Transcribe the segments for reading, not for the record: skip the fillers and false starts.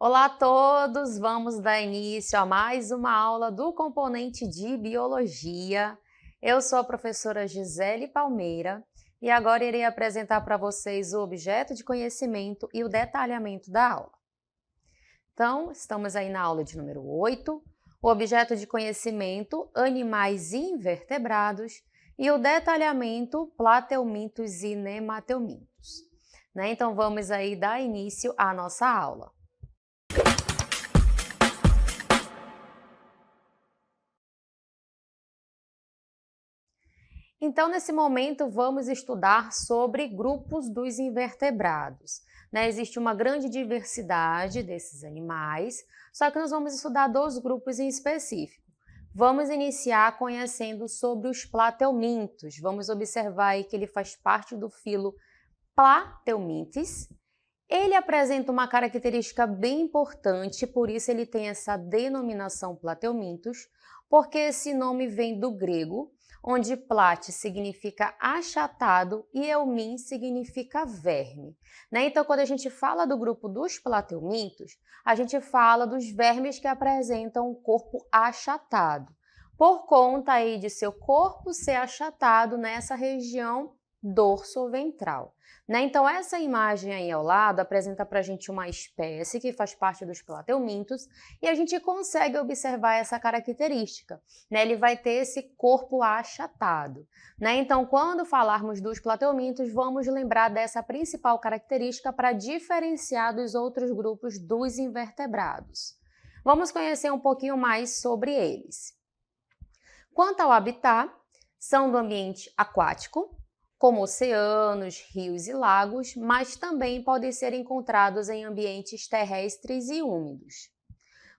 Olá a todos! Vamos dar início a mais uma aula do componente de Biologia. Eu sou a professora Gisele Palmeira e agora irei apresentar para vocês o objeto de conhecimento e o detalhamento da aula. Então, estamos aí na aula de número 8, o objeto de conhecimento, animais invertebrados, e o detalhamento, plateumintos e nemateumintos. Então, vamos aí dar início à nossa aula. Então, nesse momento, vamos estudar sobre grupos dos invertebrados. Existe uma grande diversidade desses animais, só que nós vamos estudar dois grupos em específico. Vamos iniciar conhecendo sobre os plateumintos. Vamos observar aí que ele faz parte do filo Plateumintes. Ele apresenta uma característica bem importante, por isso ele tem essa denominação plateumintos, porque esse nome vem do grego, onde plat significa achatado e eumin significa verme. Então, quando a gente fala do grupo dos plateumintos, a gente fala dos vermes que apresentam um corpo achatado, por conta aí de seu corpo ser achatado nessa região dorso-ventral. Então, essa imagem aí ao lado apresenta para a gente uma espécie que faz parte dos plateumintos e a gente consegue observar essa característica. Ele vai ter esse corpo achatado. Então, quando falarmos dos plateumintos, vamos lembrar dessa principal característica para diferenciar dos outros grupos dos invertebrados. Vamos conhecer um pouquinho mais sobre eles. Quanto ao habitat, são do ambiente aquático, como oceanos, rios e lagos, mas também podem ser encontrados em ambientes terrestres e úmidos.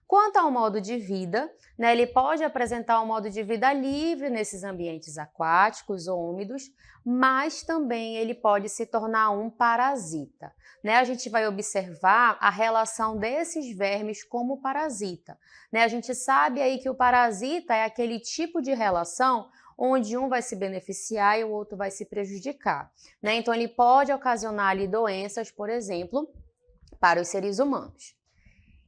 Quanto ao modo de vida, ele pode apresentar um modo de vida livre nesses ambientes aquáticos ou úmidos, mas também ele pode se tornar um parasita. A gente vai observar a relação desses vermes como parasita. A gente sabe aí que o parasita é aquele tipo de relação onde um vai se beneficiar e o outro vai se prejudicar. Então, ele pode ocasionar ali doenças, por exemplo, para os seres humanos.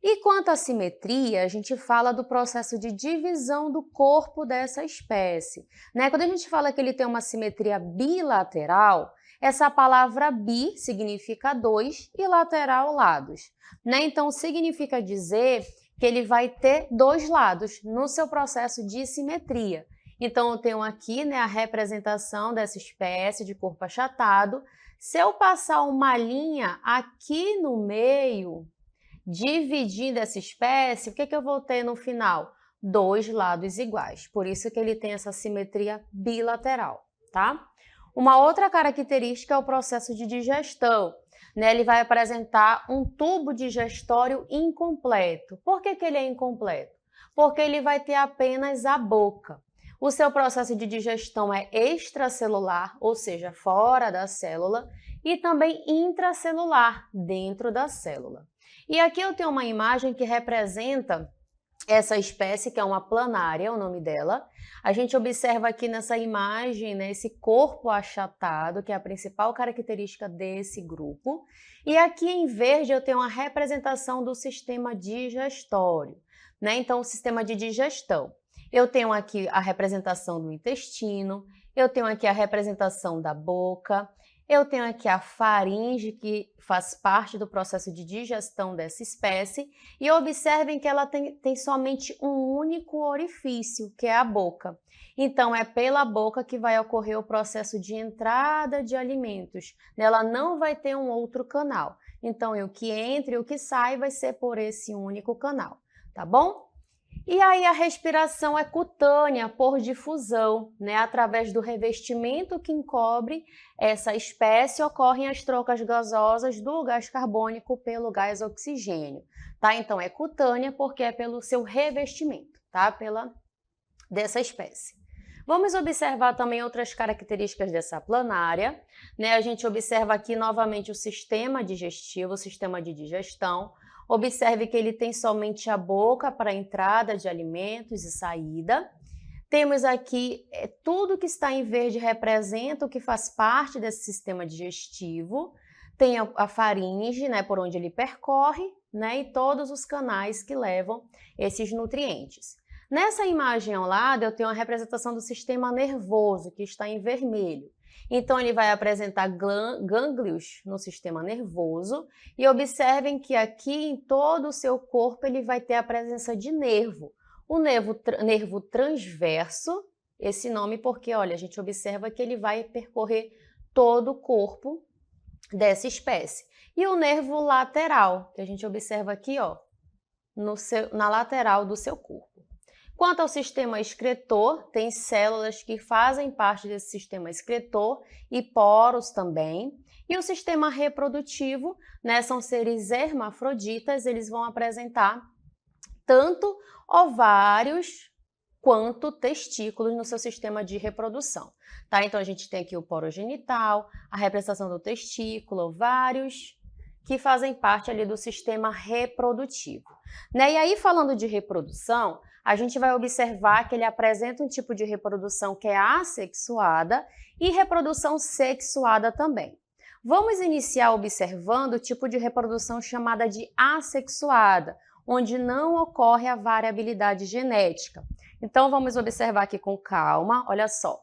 E quanto à simetria, a gente fala do processo de divisão do corpo dessa espécie. Quando a gente fala que ele tem uma simetria bilateral, essa palavra bi significa dois e lateral lados. Então, significa dizer que ele vai ter dois lados no seu processo de simetria. Então, eu tenho aqui a representação dessa espécie de corpo achatado. Se eu passar uma linha aqui no meio, dividindo essa espécie, o que eu vou ter no final? Dois lados iguais. Por isso que ele tem essa simetria bilateral, tá? Uma outra característica é o processo de digestão. Ele vai apresentar um tubo digestório incompleto. Por que ele é incompleto? Porque ele vai ter apenas a boca. O seu processo de digestão é extracelular, ou seja, fora da célula, e também intracelular, dentro da célula. E aqui eu tenho uma imagem que representa essa espécie, que é uma planária, o nome dela. A gente observa aqui nessa imagem, esse corpo achatado, que é a principal característica desse grupo. E aqui em verde eu tenho uma representação do sistema digestório, Então, o sistema de digestão. Eu tenho aqui a representação do intestino, eu tenho aqui a representação da boca, eu tenho aqui a faringe, que faz parte do processo de digestão dessa espécie, e observem que ela tem somente um único orifício, que é a boca. Então, é pela boca que vai ocorrer o processo de entrada de alimentos. Ela não vai ter um outro canal. Então, o que entra e o que sai vai ser por esse único canal, tá bom? E aí a respiração é cutânea, por difusão, através do revestimento que encobre essa espécie, ocorrem as trocas gasosas do gás carbônico pelo gás oxigênio, tá? Então é cutânea porque é pelo seu revestimento, tá? Dessa espécie. Vamos observar também outras características dessa planária, A gente observa aqui novamente o sistema digestivo, o sistema de digestão. Observe que ele tem somente a boca para entrada de alimentos e saída. Temos aqui tudo que está em verde representa o que faz parte desse sistema digestivo. Tem a faringe, por onde ele percorre, né, e todos os canais que levam esses nutrientes. Nessa imagem ao lado, eu tenho a representação do sistema nervoso, que está em vermelho. Então, ele vai apresentar gânglios no sistema nervoso e observem que aqui em todo o seu corpo ele vai ter a presença de nervo. O nervo transverso, esse nome porque, olha, a gente observa que ele vai percorrer todo o corpo dessa espécie. E o nervo lateral, que a gente observa aqui, ó, na lateral do seu corpo. Quanto ao sistema excretor, tem células que fazem parte desse sistema excretor e poros também. E o sistema reprodutivo, né, são seres hermafroditas, eles vão apresentar tanto ovários quanto testículos no seu sistema de reprodução. Tá? Então, a gente tem aqui o poro genital, a representação do testículo, ovários, que fazem parte ali do sistema reprodutivo. Né? E aí, falando de reprodução, a gente vai observar que ele apresenta um tipo de reprodução que é assexuada e reprodução sexuada também. Vamos iniciar observando o tipo de reprodução chamada de assexuada, onde não ocorre a variabilidade genética. Então, vamos observar aqui com calma, olha só.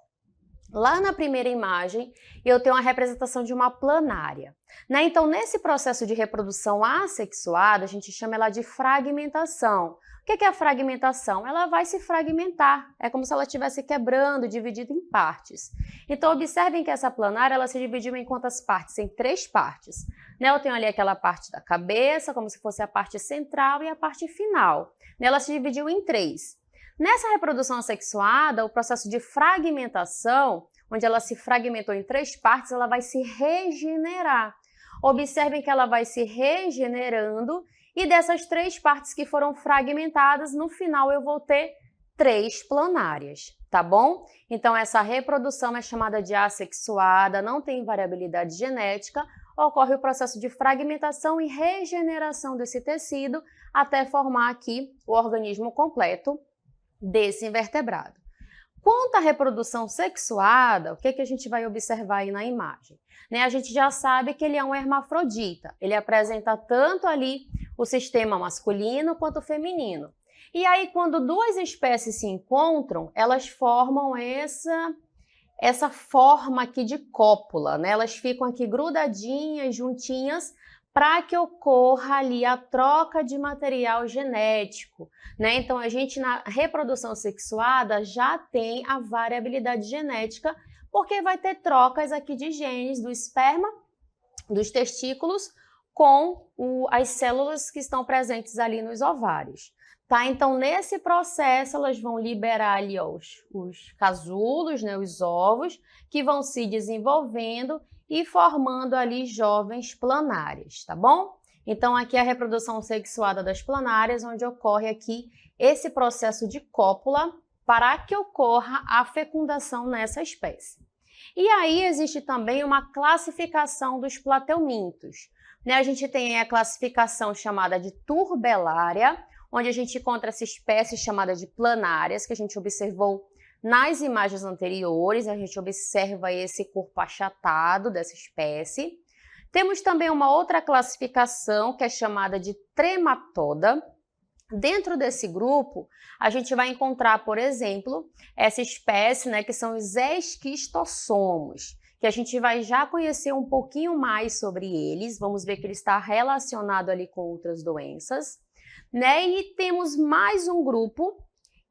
Lá na primeira imagem, eu tenho a representação de uma planária. Né? Então, nesse processo de reprodução assexuada, a gente chama ela de fragmentação. O que é a fragmentação? Ela vai se fragmentar, é como se ela estivesse quebrando, dividida em partes. Então, observem que essa planária ela se dividiu em quantas partes? Em 3 partes. Né? Eu tenho ali aquela parte da cabeça, como se fosse a parte central e a parte final. Ela se dividiu em 3. Nessa reprodução assexuada, o processo de fragmentação, onde ela se fragmentou em 3 partes, ela vai se regenerar. Observem que ela vai se regenerando e dessas 3 partes que foram fragmentadas, no final eu vou ter 3 planárias, tá bom? Então, essa reprodução é chamada de assexuada, não tem variabilidade genética, ocorre o processo de fragmentação e regeneração desse tecido até formar aqui o organismo completo desse invertebrado. Quanto à reprodução sexuada, o que a gente vai observar aí na imagem? Né, a gente já sabe que ele é um hermafrodita, ele apresenta tanto ali o sistema masculino quanto feminino. E aí, quando 2 espécies se encontram, elas formam essa forma aqui de cópula, né? Elas ficam aqui grudadinhas, juntinhas, para que ocorra ali a troca de material genético, né? Então, a gente na reprodução sexuada já tem a variabilidade genética, porque vai ter trocas aqui de genes do esperma, dos testículos, com as células que estão presentes ali nos ovários. Tá? Então, nesse processo, elas vão liberar ali os casulos, né, os ovos, que vão se desenvolvendo e formando ali jovens planárias, tá bom? Então, aqui é a reprodução sexuada das planárias, onde ocorre aqui esse processo de cópula para que ocorra a fecundação nessa espécie. E aí existe também uma classificação dos plateumintos. Né? A gente tem a classificação chamada de turbelária, onde a gente encontra essa espécie chamada de planárias, que a gente observou nas imagens anteriores, a gente observa esse corpo achatado dessa espécie. Temos também uma outra classificação que é chamada de trematoda. Dentro desse grupo, a gente vai encontrar, por exemplo, essa espécie, né, que são os esquistossomos, que a gente vai já conhecer um pouquinho mais sobre eles. Vamos ver que ele está relacionado ali com outras doenças. Né? E temos mais um grupo,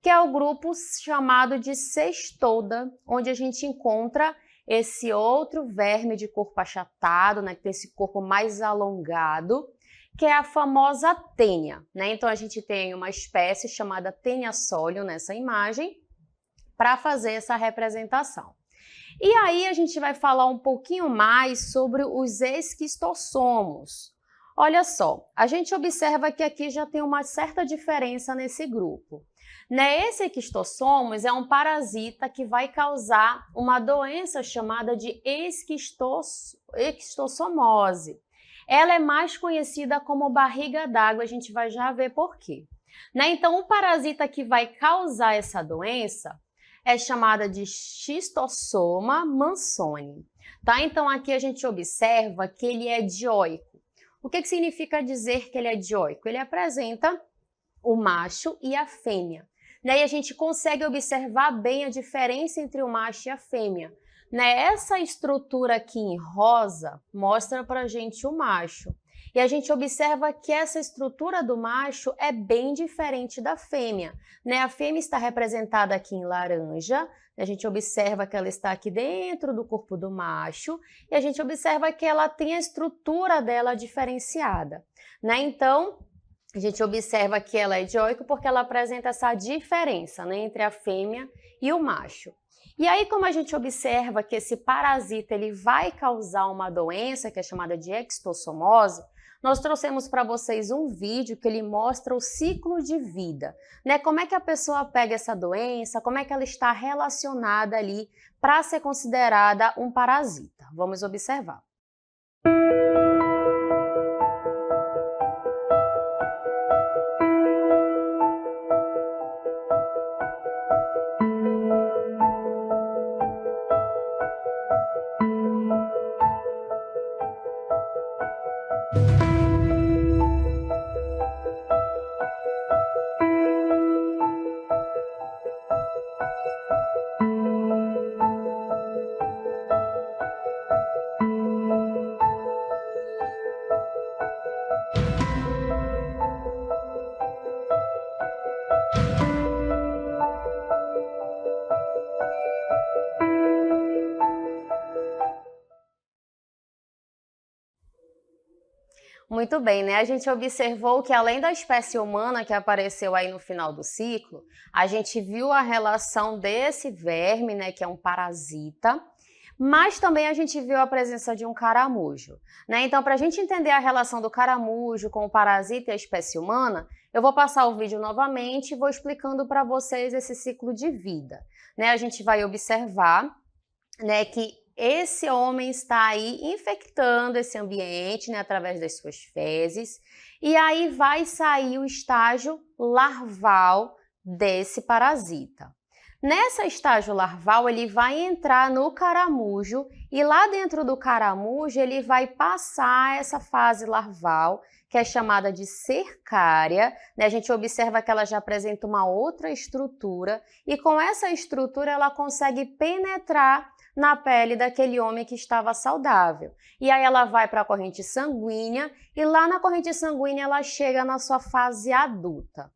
que é o grupo chamado de cestoda, onde a gente encontra esse outro verme de corpo achatado, né, que tem esse corpo mais alongado, que é a famosa tênia. Né? Então, a gente tem uma espécie chamada tênia solium nessa imagem, para fazer essa representação. E aí, a gente vai falar um pouquinho mais sobre os esquistossomos. Olha só, a gente observa que aqui já tem uma certa diferença nesse grupo. Né? Esse esquistossomos é um parasita que vai causar uma doença chamada de esquistossomose. Ela é mais conhecida como barriga d'água, a gente vai já ver por quê. Né? Então, o parasita que vai causar essa doença é chamada de Schistossoma mansoni. Tá? Então, aqui a gente observa que ele é dioico. O que significa dizer que ele é dioico? Ele apresenta o macho e a fêmea. E a gente consegue observar bem a diferença entre o macho e a fêmea. Essa estrutura aqui em rosa mostra para a gente o macho. E a gente observa que essa estrutura do macho é bem diferente da fêmea. A fêmea está representada aqui em laranja, a gente observa que ela está aqui dentro do corpo do macho, e a gente observa que ela tem a estrutura dela diferenciada. Então, a gente observa que ela é dioico porque ela apresenta essa diferença entre a fêmea e o macho. E aí, como a gente observa que esse parasita ele vai causar uma doença que é chamada de extossomose, nós trouxemos para vocês um vídeo que ele mostra o ciclo de vida, como é que a pessoa pega essa doença, como é que ela está relacionada ali para ser considerada um parasita. Vamos observar. Muito bem, A gente observou que além da espécie humana que apareceu aí no final do ciclo, a gente viu a relação desse verme, que é um parasita, mas também a gente viu a presença de um caramujo. Então, para a gente entender a relação do caramujo com o parasita e a espécie humana, eu vou passar o vídeo novamente e vou explicando para vocês esse ciclo de vida. A gente vai observar que esse homem está aí infectando esse ambiente, através das suas fezes, e aí vai sair o estágio larval desse parasita. Nesse estágio larval, ele vai entrar no caramujo e lá dentro do caramujo ele vai passar essa fase larval, que é chamada de cercária. A gente observa que ela já apresenta uma outra estrutura e com essa estrutura ela consegue penetrar na pele daquele homem que estava saudável. E aí ela vai para a corrente sanguínea e lá na corrente sanguínea ela chega na sua fase adulta.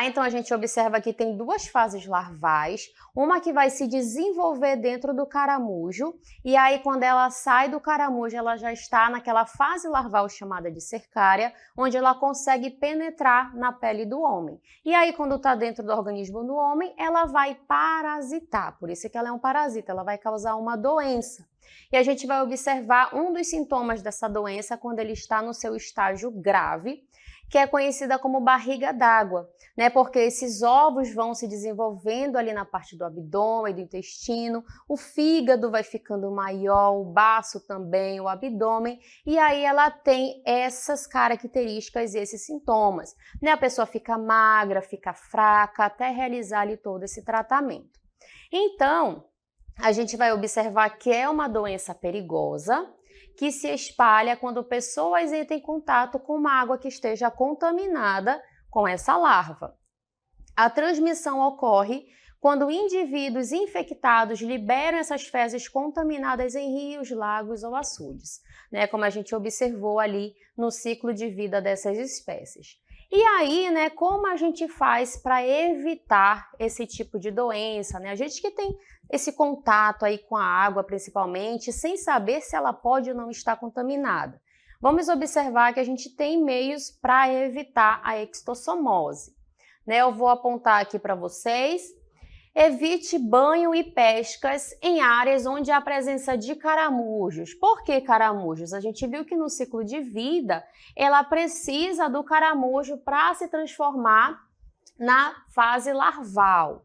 Então a gente observa que tem duas fases larvais, uma que vai se desenvolver dentro do caramujo e aí quando ela sai do caramujo ela já está naquela fase larval chamada de cercária, onde ela consegue penetrar na pele do homem. E aí quando está dentro do organismo do homem, ela vai parasitar, por isso que ela é um parasita, ela vai causar uma doença. E a gente vai observar um dos sintomas dessa doença quando ele está no seu estágio grave, que é conhecida como barriga d'água, porque esses ovos vão se desenvolvendo ali na parte do abdômen, do intestino, o fígado vai ficando maior, o baço também, o abdômen, e aí ela tem essas características e esses sintomas. A pessoa fica magra, fica fraca, até realizar ali todo esse tratamento. Então, a gente vai observar que é uma doença perigosa, que se espalha quando pessoas entram em contato com uma água que esteja contaminada com essa larva. A transmissão ocorre quando indivíduos infectados liberam essas fezes contaminadas em rios, lagos ou açudes, como a gente observou ali no ciclo de vida dessas espécies. E aí, como a gente faz para evitar esse tipo de doença, A gente que tem esse contato aí com a água, principalmente, sem saber se ela pode ou não estar contaminada. Vamos observar que a gente tem meios para evitar a extossomose. Eu vou apontar aqui para vocês. Evite banho e pescas em áreas onde há presença de caramujos. Por que caramujos? A gente viu que no ciclo de vida ela precisa do caramujo para se transformar na fase larval.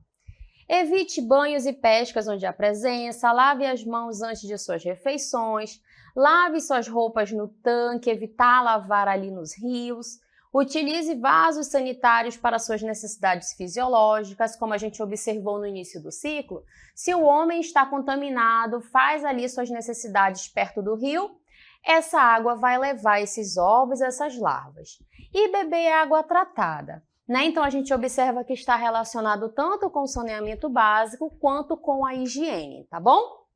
Evite banhos e pescas onde há presença, lave as mãos antes de suas refeições, lave suas roupas no tanque, evitar lavar ali nos rios. Utilize vasos sanitários para suas necessidades fisiológicas, como a gente observou no início do ciclo. Se o homem está contaminado, faz ali suas necessidades perto do rio, essa água vai levar esses ovos, essas larvas. E beber água tratada, né? Então, a gente observa que está relacionado tanto com o saneamento básico quanto com a higiene, tá bom?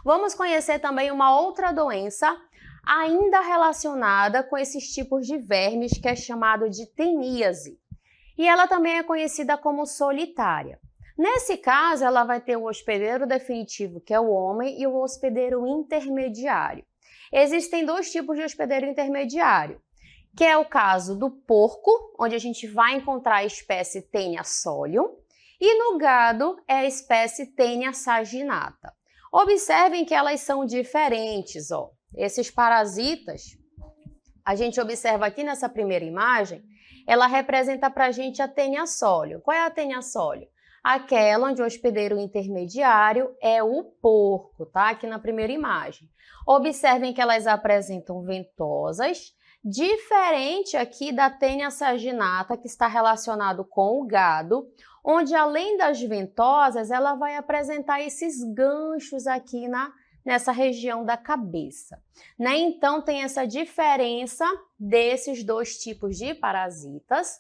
Vamos conhecer também uma outra doença ainda relacionada com esses tipos de vermes, que é chamado de teníase. E ela também é conhecida como solitária. Nesse caso, ela vai ter o hospedeiro definitivo, que é o homem, e o hospedeiro intermediário. Existem dois tipos de hospedeiro intermediário, que é o caso do porco, onde a gente vai encontrar a espécie Taenia solium, e no gado é a espécie Taenia saginata. Observem que elas são diferentes, ó. Esses parasitas, a gente observa aqui nessa primeira imagem, ela representa para a gente a Taenia solium. Qual é a Taenia solium? Aquela onde o hospedeiro intermediário é o porco, tá? Aqui na primeira imagem. Observem que elas apresentam ventosas, diferente aqui da Taenia saginata, que está relacionado com o gado, onde além das ventosas, ela vai apresentar esses ganchos aqui nessa região da cabeça, né? Então, tem essa diferença desses dois tipos de parasitas,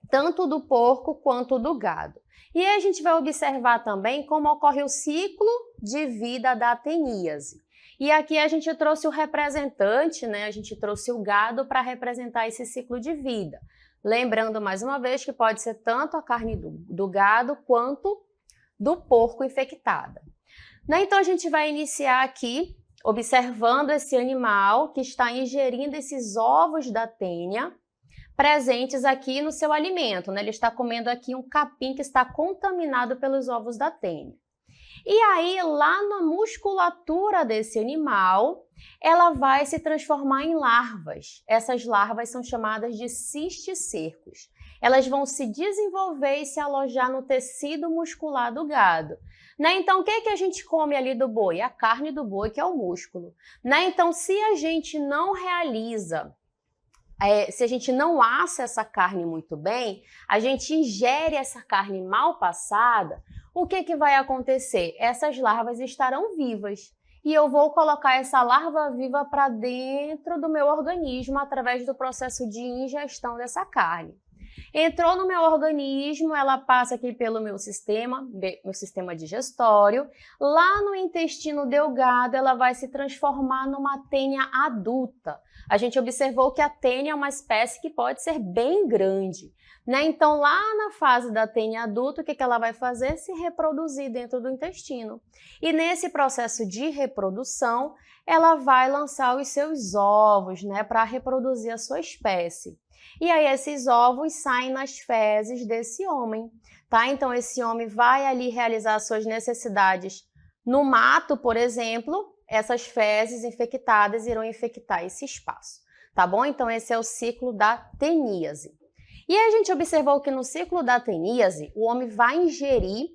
tanto do porco quanto do gado. E aí a gente vai observar também como ocorre o ciclo de vida da teníase. E aqui a gente trouxe o representante, né? A gente trouxe o gado para representar esse ciclo de vida. Lembrando mais uma vez que pode ser tanto a carne do gado quanto do porco infectada. Né? Então a gente vai iniciar aqui observando esse animal que está ingerindo esses ovos da tênia presentes aqui no seu alimento, né? Ele está comendo aqui um capim que está contaminado pelos ovos da tênia. E aí, lá na musculatura desse animal, ela vai se transformar em larvas. Essas larvas são chamadas de cisticercos. Elas vão se desenvolver e se alojar no tecido muscular do gado. Né? Então, o que é que a gente come ali do boi? A carne do boi, que é o músculo. Né? Então, se a gente não realiza, se a gente não assa essa carne muito bem, a gente ingere essa carne mal passada, o que que vai acontecer? Essas larvas estarão vivas e eu vou colocar essa larva viva para dentro do meu organismo através do processo de ingestão dessa carne. Entrou no meu organismo, ela passa aqui pelo meu sistema digestório. Lá no intestino delgado, ela vai se transformar numa tênia adulta. A gente observou que a tênia é uma espécie que pode ser bem grande, né? Então, lá na fase da tênia adulta, o que ela vai fazer? Se reproduzir dentro do intestino. E nesse processo de reprodução, ela vai lançar os seus ovos, né, para reproduzir a sua espécie. E aí esses ovos saem nas fezes desse homem, tá? Então esse homem vai ali realizar suas necessidades no mato, por exemplo, essas fezes infectadas irão infectar esse espaço, tá bom? Então esse é o ciclo da teníase. E a gente observou que no ciclo da teníase, o homem vai ingerir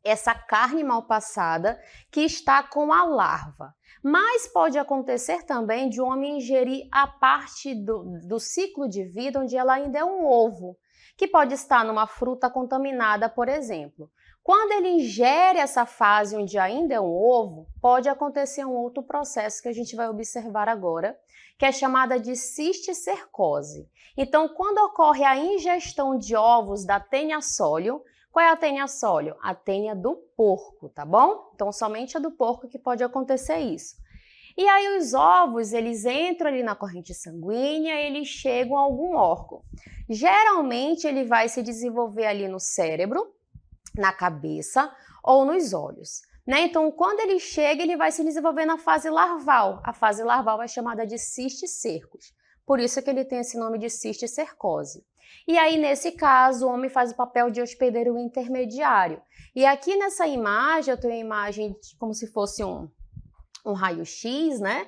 essa carne mal passada que está com a larva. Mas pode acontecer também de um homem ingerir a parte do ciclo de vida onde ela ainda é um ovo, que pode estar numa fruta contaminada, por exemplo. Quando ele ingere essa fase onde ainda é um ovo, pode acontecer um outro processo que a gente vai observar agora, que é chamada de cisticercose. Então, quando ocorre a ingestão de ovos da Taenia solium, qual é a Taenia solium? A tênia do porco, tá bom? Então, somente a do porco que pode acontecer isso. E aí os ovos, eles entram ali na corrente sanguínea, eles chegam a algum órgão. Geralmente, ele vai se desenvolver ali no cérebro, na cabeça ou nos olhos. Né? Então, quando ele chega, ele vai se desenvolver na fase larval. A fase larval é chamada de cisticercos. Por isso que ele tem esse nome de cisticercose. E aí, nesse caso, o homem faz o papel de hospedeiro intermediário. E aqui nessa imagem, eu tenho a imagem como se fosse um raio-x, né?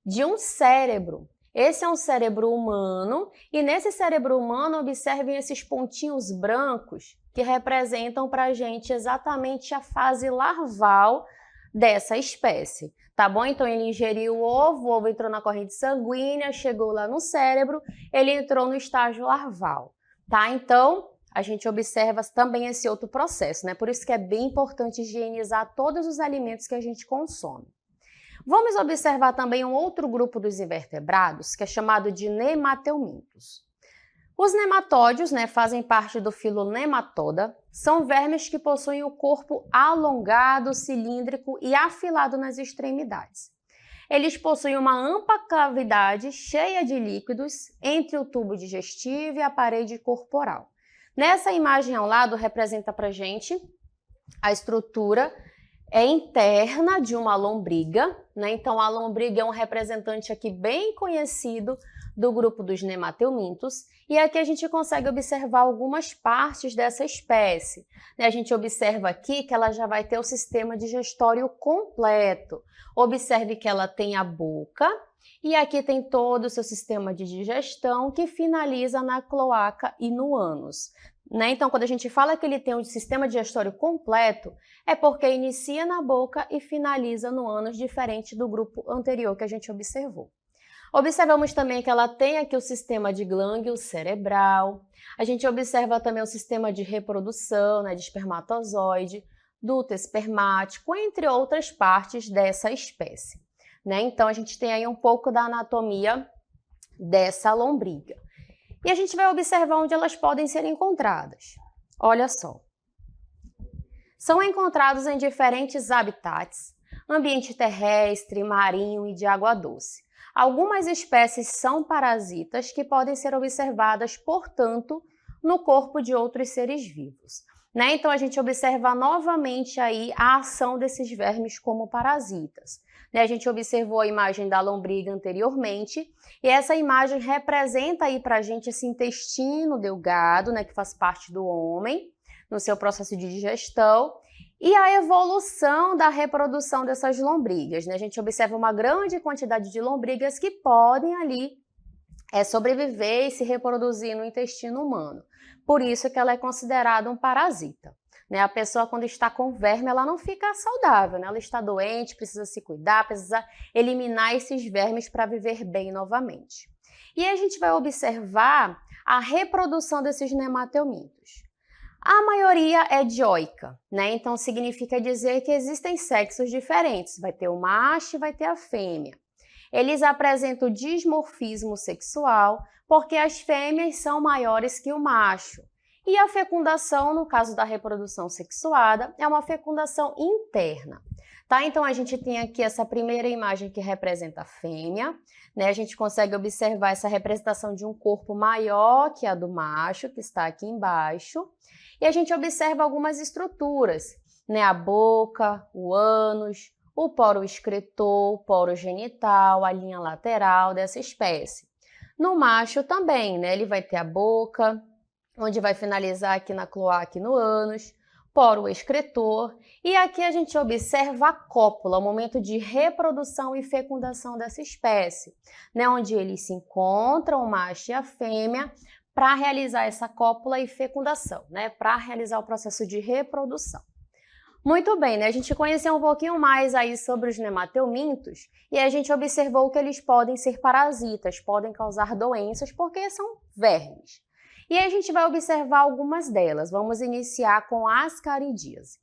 De um cérebro. Esse é um cérebro humano e nesse cérebro humano, observem esses pontinhos brancos que representam para a gente exatamente a fase larval dessa espécie, tá bom? Então, ele ingeriu o ovo entrou na corrente sanguínea, chegou lá no cérebro, ele entrou no estágio larval, tá? Então, a gente observa também esse outro processo, né? Por isso que é bem importante higienizar todos os alimentos que a gente consome. Vamos observar também um outro grupo dos invertebrados, que é chamado de nemateumintos. Os nematódios, fazem parte do filo Nematoda, são vermes que possuem o corpo alongado, cilíndrico e afilado nas extremidades. Eles possuem uma ampla cavidade cheia de líquidos entre o tubo digestivo e a parede corporal. Nessa imagem ao lado representa para a gente a estrutura interna de uma lombriga, Então a lombriga é um representante aqui bem conhecido do grupo dos nemateumintos, e aqui a gente consegue observar algumas partes dessa espécie. A gente observa aqui que ela já vai ter o sistema digestório completo. Observe que ela tem a boca e aqui tem todo o seu sistema de digestão que finaliza na cloaca e no ânus. Então, quando a gente fala que ele tem um sistema digestório completo, é porque inicia na boca e finaliza no ânus, diferente do grupo anterior que a gente observou. Observamos também que ela tem aqui o sistema de glândulo cerebral. A gente observa também o sistema de reprodução, de espermatozoide, duto espermático, entre outras partes dessa espécie. Então, a gente tem aí um pouco da anatomia dessa lombriga. E a gente vai observar onde elas podem ser encontradas. Olha só. São encontrados em diferentes habitats, ambiente terrestre, marinho e de água doce. Algumas espécies são parasitas que podem ser observadas, portanto, no corpo de outros seres vivos. Então, a gente observa novamente aí a ação desses vermes como parasitas. A gente observou a imagem da lombriga anteriormente, e essa imagem representa aí para a gente esse intestino delgado, que faz parte do homem, no seu processo de digestão, e a evolução da reprodução dessas lombrigas. A gente observa uma grande quantidade de lombrigas que podem ali sobreviver e se reproduzir no intestino humano. Por isso que ela é considerada um parasita. A pessoa, quando está com verme, ela não fica saudável, ela está doente, precisa se cuidar, precisa eliminar esses vermes para viver bem novamente. E a gente vai observar a reprodução desses nemateumintos. A maioria é dioica, então significa dizer que existem sexos diferentes, vai ter o macho e vai ter a fêmea. Eles apresentam dimorfismo sexual porque as fêmeas são maiores que o macho. E a fecundação, no caso da reprodução sexuada, é uma fecundação interna. Então, a gente tem aqui essa primeira imagem que representa a fêmea. A gente consegue observar essa representação de um corpo maior que a do macho, que está aqui embaixo. E a gente observa algumas estruturas, a boca, o ânus, o poro excretor, o poro genital, a linha lateral dessa espécie. No macho também, ele vai ter a boca, onde vai finalizar aqui na cloaca e no ânus, poro excretor, e aqui a gente observa a cópula, o momento de reprodução e fecundação dessa espécie, onde eles se encontram, o macho e a fêmea, para realizar essa cópula e fecundação, para realizar o processo de reprodução. Muito bem, a gente conheceu um pouquinho mais aí sobre os nemateumintos e a gente observou que eles podem ser parasitas, podem causar doenças porque são vermes. E aí a gente vai observar algumas delas. Vamos iniciar com a ascaridíase.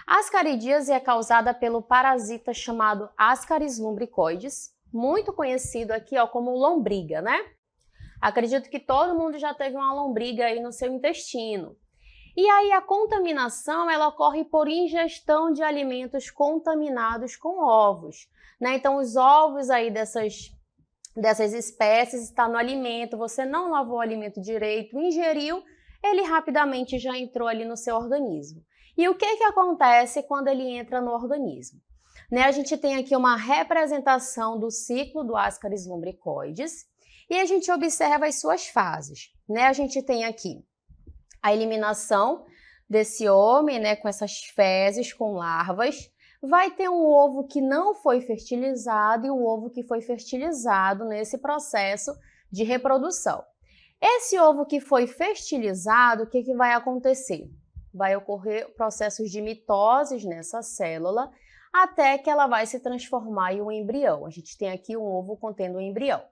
A ascaridíase é causada pelo parasita chamado Ascaris lumbricoides, muito conhecido aqui como lombriga, Acredito que todo mundo já teve uma lombriga aí no seu intestino. E aí a contaminação, ela ocorre por ingestão de alimentos contaminados com ovos, Então os ovos aí dessas espécies estão no alimento, você não lavou o alimento direito, ingeriu, ele rapidamente já entrou ali no seu organismo. E o que acontece quando ele entra no organismo? A gente tem aqui uma representação do ciclo do Ascaris lumbricoides e a gente observa as suas fases. A gente tem aqui a eliminação desse homem, com essas fezes, com larvas. Vai ter um ovo que não foi fertilizado e um ovo que foi fertilizado nesse processo de reprodução. Esse ovo que foi fertilizado, o que vai acontecer? Vai ocorrer processos de mitose nessa célula até que ela vai se transformar em um embrião. A gente tem aqui um ovo contendo um embrião.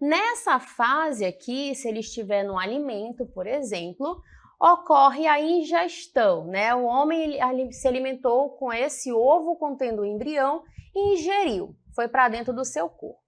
Nessa fase aqui, se ele estiver no alimento, por exemplo, ocorre a ingestão, O homem se alimentou com esse ovo contendo o embrião e ingeriu. foi para dentro do seu corpo.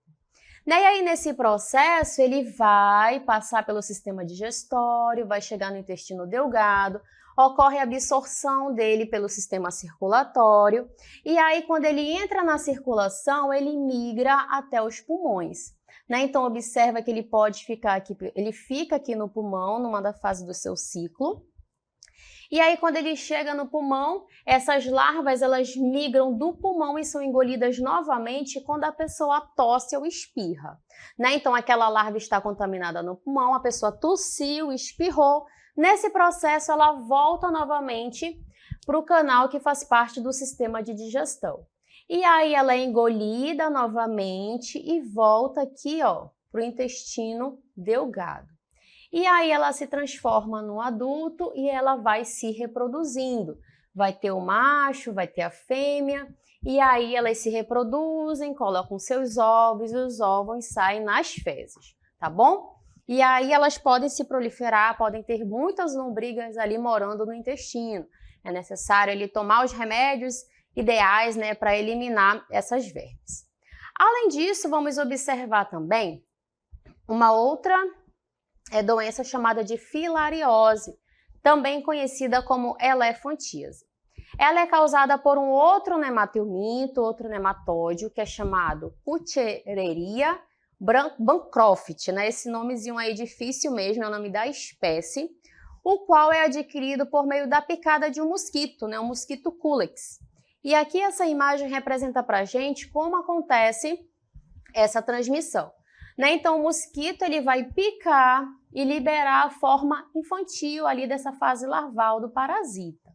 E aí, nesse processo, ele vai passar pelo sistema digestório, vai chegar no intestino delgado, ocorre a absorção dele pelo sistema circulatório, e aí, quando ele entra na circulação, ele migra até os pulmões. Então, observa que ele pode ficar aqui, ele fica aqui no pulmão, numa da fase do seu ciclo. E aí, quando ele chega no pulmão, essas larvas, elas migram do pulmão e são engolidas novamente quando a pessoa tosse ou espirra. Então, aquela larva está contaminada no pulmão, a pessoa tossiu, espirrou. Nesse processo, ela volta novamente para o canal que faz parte do sistema de digestão. E aí, ela é engolida novamente e volta aqui, para o intestino delgado. E aí ela se transforma no adulto e ela vai se reproduzindo. Vai ter o macho, vai ter a fêmea, e aí elas se reproduzem, colocam seus ovos e os ovos saem nas fezes, tá bom? E aí elas podem se proliferar, podem ter muitas lombrigas ali morando no intestino. É necessário ele tomar os remédios ideais, para eliminar essas vermes. Além disso, vamos observar também uma outra doença chamada de filariose, também conhecida como elefantíase. Ela é causada por um outro nematilminto, outro nematóide, que é chamado Cuchereria bancroft, Esse nomezinho aí difícil mesmo, é o nome da espécie, o qual é adquirido por meio da picada de um mosquito, o mosquito Culex. E aqui essa imagem representa para a gente como acontece essa transmissão. Então, o mosquito ele vai picar e liberar a forma infantil ali dessa fase larval do parasita.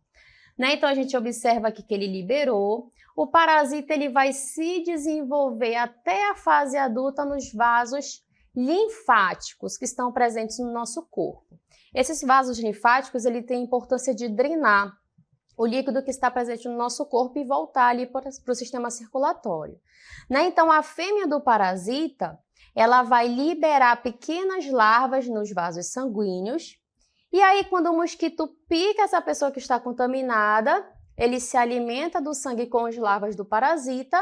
Então, a gente observa aqui que ele liberou. O parasita ele vai se desenvolver até a fase adulta nos vasos linfáticos que estão presentes no nosso corpo. Esses vasos linfáticos ele têm a importância de drenar o líquido que está presente no nosso corpo e voltar ali para o sistema circulatório. Então, a fêmea do parasita ela vai liberar pequenas larvas nos vasos sanguíneos. E aí, quando o mosquito pica essa pessoa que está contaminada, ele se alimenta do sangue com as larvas do parasita.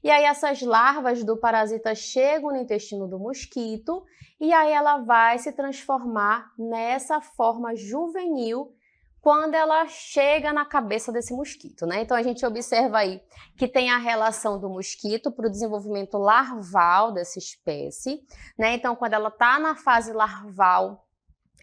E aí, essas larvas do parasita chegam no intestino do mosquito. E aí, ela vai se transformar nessa forma juvenil quando ela chega na cabeça desse mosquito, Então, a gente observa aí que tem a relação do mosquito para o desenvolvimento larval dessa espécie, Então, quando ela está na fase larval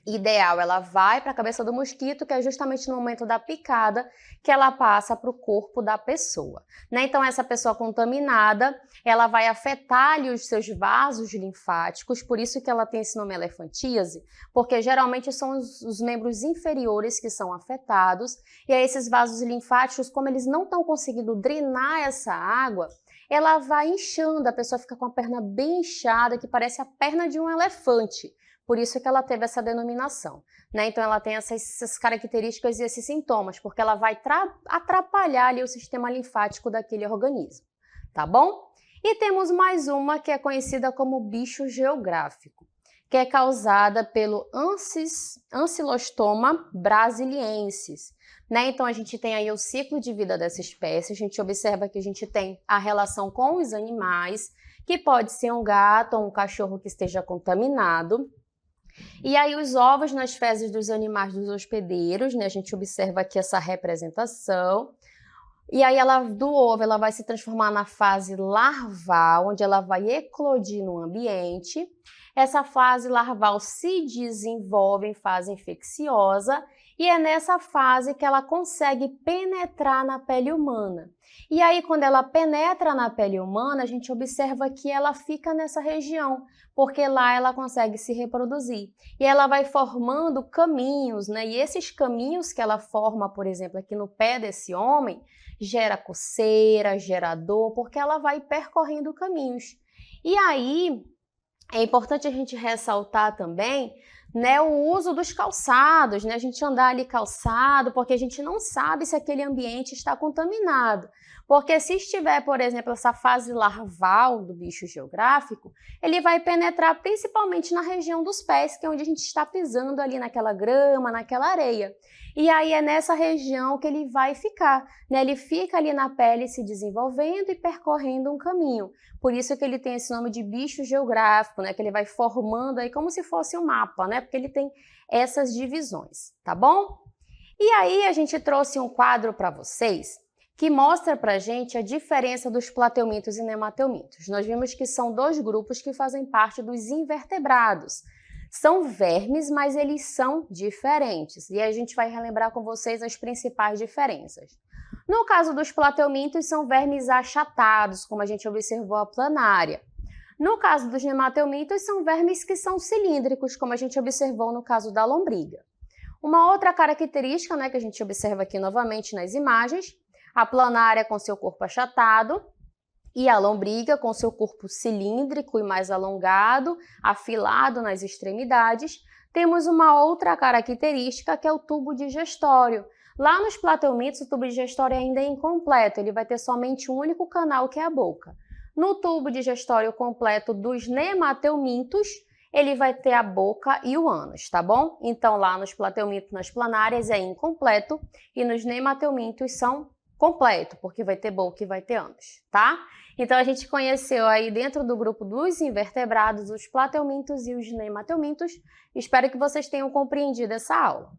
ideal, ela vai para a cabeça do mosquito, que é justamente no momento da picada que ela passa para o corpo da pessoa, Então, essa pessoa contaminada, ela vai afetar ali os seus vasos linfáticos, por isso que ela tem esse nome elefantíase, porque geralmente são os membros inferiores que são afetados, e aí esses vasos linfáticos, como eles não estão conseguindo drenar essa água, ela vai inchando, a pessoa fica com a perna bem inchada, que parece a perna de um elefante. Por isso que ela teve essa denominação, Então, ela tem essas características e esses sintomas, porque ela vai atrapalhar ali o sistema linfático daquele organismo, tá bom? E temos mais uma que é conhecida como bicho geográfico, que é causada pelo Ancylostoma brasiliensis, Então, a gente tem aí o ciclo de vida dessa espécie, a gente observa que a gente tem a relação com os animais, que pode ser um gato ou um cachorro que esteja contaminado. E aí os ovos nas fezes dos animais dos hospedeiros, A gente observa aqui essa representação. E aí do ovo ela vai se transformar na fase larval, onde ela vai eclodir no ambiente. Essa fase larval se desenvolve em fase infecciosa e é nessa fase que ela consegue penetrar na pele humana. E aí, quando ela penetra na pele humana, a gente observa que ela fica nessa região, porque lá ela consegue se reproduzir. E ela vai formando caminhos, E esses caminhos que ela forma, por exemplo, aqui no pé desse homem, gera coceira, gera dor, porque ela vai percorrendo caminhos. E aí, é importante a gente ressaltar também, o uso dos calçados, A gente andar ali calçado, porque a gente não sabe se aquele ambiente está contaminado. Porque se estiver, por exemplo, essa fase larval do bicho geográfico, ele vai penetrar principalmente na região dos pés, que é onde a gente está pisando ali naquela grama, naquela areia. E aí é nessa região que ele vai ficar, né? Ele fica ali na pele se desenvolvendo e percorrendo um caminho. Por isso que ele tem esse nome de bicho geográfico, né? Que ele vai formando aí como se fosse um mapa, né? Porque ele tem essas divisões, tá bom? E aí a gente trouxe um quadro para vocês que mostra para a gente a diferença dos plateumintos e nemateumintos. Nós vimos que são dois grupos que fazem parte dos invertebrados. São vermes, mas eles são diferentes. E a gente vai relembrar com vocês as principais diferenças. No caso dos plateumintos, são vermes achatados, como a gente observou a planária. No caso dos nemateumintos, são vermes que são cilíndricos, como a gente observou no caso da lombriga. Uma outra característica, né, que a gente observa aqui novamente nas imagens, a planária com seu corpo achatado, e a lombriga com seu corpo cilíndrico e mais alongado, afilado nas extremidades. Temos uma outra característica que é o tubo digestório. Lá nos plateumintos, o tubo digestório ainda é incompleto, ele vai ter somente um único canal, que é a boca. No tubo digestório completo dos nemateumintos, ele vai ter a boca e o ânus, tá bom? Então, lá nos plateumintos, nas planárias, é incompleto, e nos nemateumintos são completo, porque vai ter boca e vai ter ânus, tá? Então, a gente conheceu aí dentro do grupo dos invertebrados os plateumintos e os nemateumintos. Espero que vocês tenham compreendido essa aula.